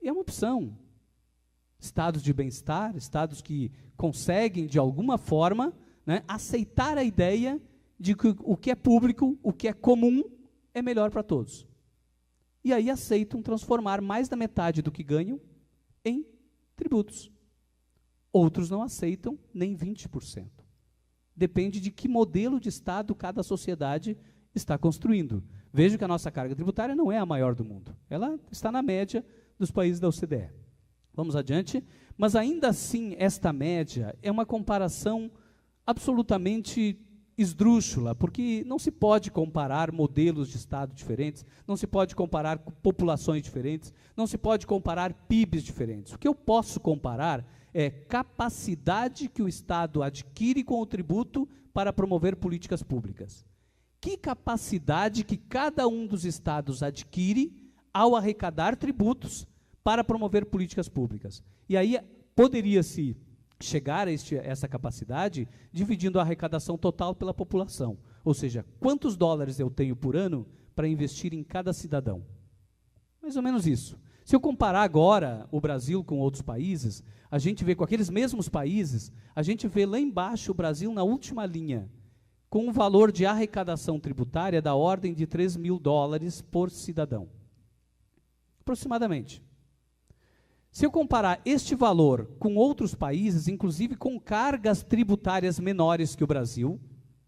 E é uma opção. Estados de bem-estar, estados que conseguem, de alguma forma, né, aceitar a ideia de que o que é público, o que é comum, é melhor para todos. E aí aceitam transformar mais da metade do que ganham em tributos. Outros não aceitam nem 20%. Depende de que modelo de Estado cada sociedade está construindo. Veja que a nossa carga tributária não é a maior do mundo. Ela está na média dos países da OCDE. Vamos adiante. Mas ainda assim, esta média é uma comparação absolutamente esdrúxula, porque não se pode comparar modelos de Estado diferentes, não se pode comparar populações diferentes, não se pode comparar PIBs diferentes. O que eu posso comparar é capacidade que o Estado adquire com o tributo para promover políticas públicas. Que capacidade que cada um dos Estados adquire ao arrecadar tributos para promover políticas públicas. E aí poderia-se chegar a essa capacidade dividindo a arrecadação total pela população. Ou seja, quantos dólares eu tenho por ano para investir em cada cidadão? Mais ou menos isso. Se eu comparar agora o Brasil com outros países, a gente vê com aqueles mesmos países, a gente vê lá embaixo o Brasil na última linha, com um valor de arrecadação tributária da ordem de 3 mil dólares por cidadão. Aproximadamente. Se eu comparar este valor com outros países, inclusive com cargas tributárias menores que o Brasil,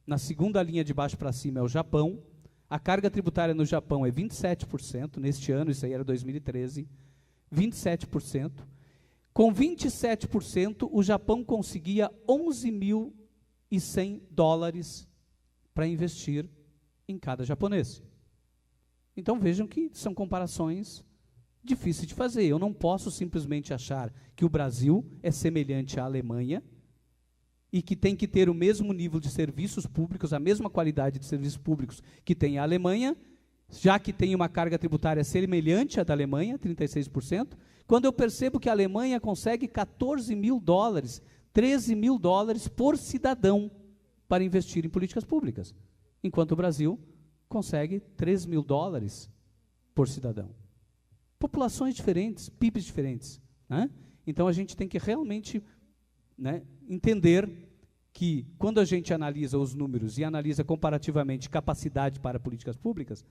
na segunda linha de baixo para cima é o Japão, a carga tributária no Japão é 27%, neste ano, isso aí era 2013, 27%. Com 27%, o Japão conseguia 11.100 dólares para investir em cada japonês. Então vejam que são comparações difíceis de fazer. Eu não posso simplesmente achar que o Brasil é semelhante à Alemanha e que tem que ter o mesmo nível de serviços públicos, a mesma qualidade de serviços públicos que tem a Alemanha, já que tem uma carga tributária semelhante à da Alemanha, 36%, quando eu percebo que a Alemanha consegue 14 mil dólares, 13 mil dólares por cidadão para investir em políticas públicas, enquanto o Brasil consegue 3 mil dólares por cidadão. Populações diferentes, PIBs diferentes, né? Então a gente tem que realmente, né, entender que quando a gente analisa os números e analisa comparativamente capacidade para políticas públicas,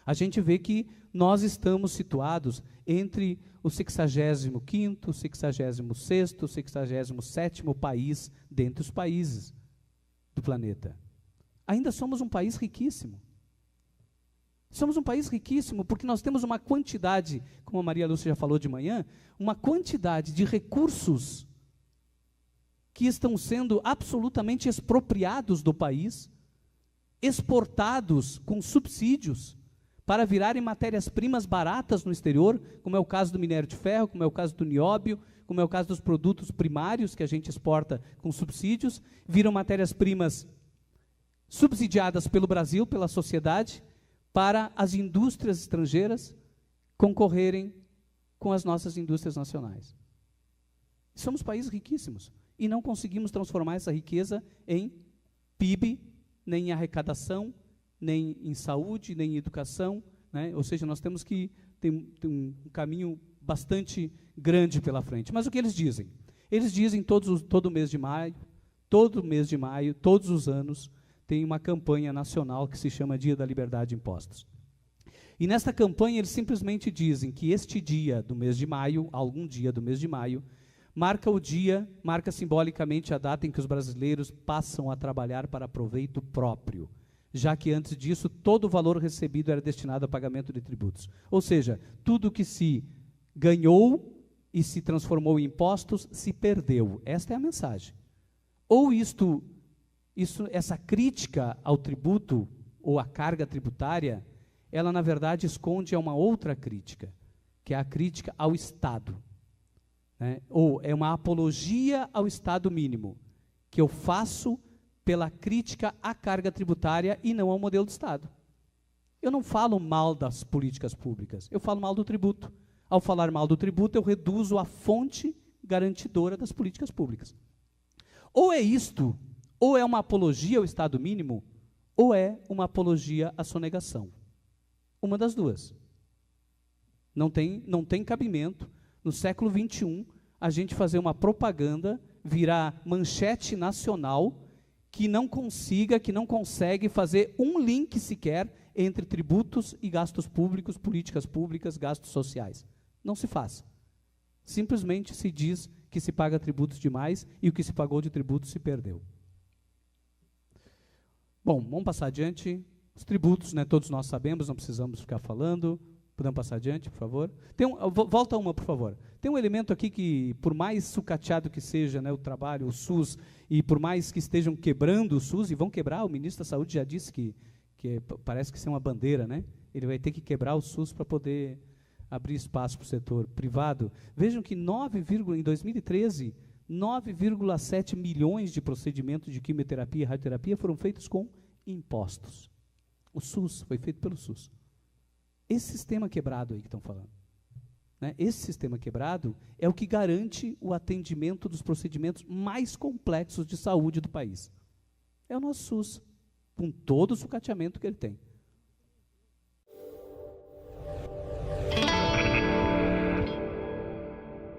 a gente vê que nós estamos situados entre o 65º, o 66º, o 67º país dentre os países do planeta. Ainda somos um país riquíssimo. Somos um país riquíssimo porque nós temos uma quantidade, como a Maria Lúcia já falou de manhã, uma quantidade de recursos que estão sendo absolutamente expropriados do país, exportados com subsídios para virarem matérias-primas baratas no exterior, como é o caso do minério de ferro, como é o caso do nióbio, como é o caso dos produtos primários que a gente exporta com subsídios, viram matérias-primas subsidiadas pelo Brasil, pela sociedade, para as indústrias estrangeiras concorrerem com as nossas indústrias nacionais. Somos países riquíssimos e não conseguimos transformar essa riqueza em PIB, nem em arrecadação, nem em saúde, nem em educação, né? Ou seja, nós temos que ter um caminho bastante grande pela frente. Mas o que eles dizem? Eles dizem todo mês de maio, todos os anos, tem uma campanha nacional que se chama Dia da Liberdade de Impostos. E nesta campanha eles simplesmente dizem que este dia do mês de maio, algum dia do mês de maio, marca simbolicamente a data em que os brasileiros passam a trabalhar para proveito próprio, já que antes disso todo o valor recebido era destinado a pagamento de tributos. Ou seja, tudo que se ganhou e se transformou em impostos se perdeu. Esta é a mensagem. Ou essa crítica ao tributo ou à carga tributária, ela na verdade esconde uma outra crítica, que é a crítica ao Estado, né? Ou é uma apologia ao Estado mínimo, que eu faço pela crítica à carga tributária e não ao modelo de Estado. Eu não falo mal das políticas públicas, eu falo mal do tributo. Ao falar mal do tributo, eu reduzo a fonte garantidora das políticas públicas. Ou é isto, ou é uma apologia ao Estado mínimo, ou é uma apologia à sonegação. Uma das duas. Não tem cabimento, no século XXI, a gente fazer uma propaganda, virar manchete nacional, que não consegue fazer um link sequer entre tributos e gastos públicos, políticas públicas, gastos sociais. Não se faz. Simplesmente se diz que se paga tributos demais e o que se pagou de tributos se perdeu. Bom, vamos passar adiante. Os tributos, né, todos nós sabemos, não precisamos ficar falando. Podemos passar adiante, por favor? Volta uma, por favor. Tem um elemento aqui que, por mais sucateado que seja, né, o trabalho, o SUS, e por mais que estejam quebrando o SUS, e vão quebrar, o ministro da Saúde já disse que parece que isso é uma bandeira, né? Ele vai ter que quebrar o SUS para poder abrir espaço para o setor privado. Vejam que em 2013, 9,7 milhões de procedimentos de quimioterapia e radioterapia foram feitos com impostos. O SUS foi feito pelo SUS. Esse sistema quebrado aí que estão falando, né? Esse sistema quebrado é o que garante o atendimento dos procedimentos mais complexos de saúde do país. É o nosso SUS, com todo o sucateamento que ele tem.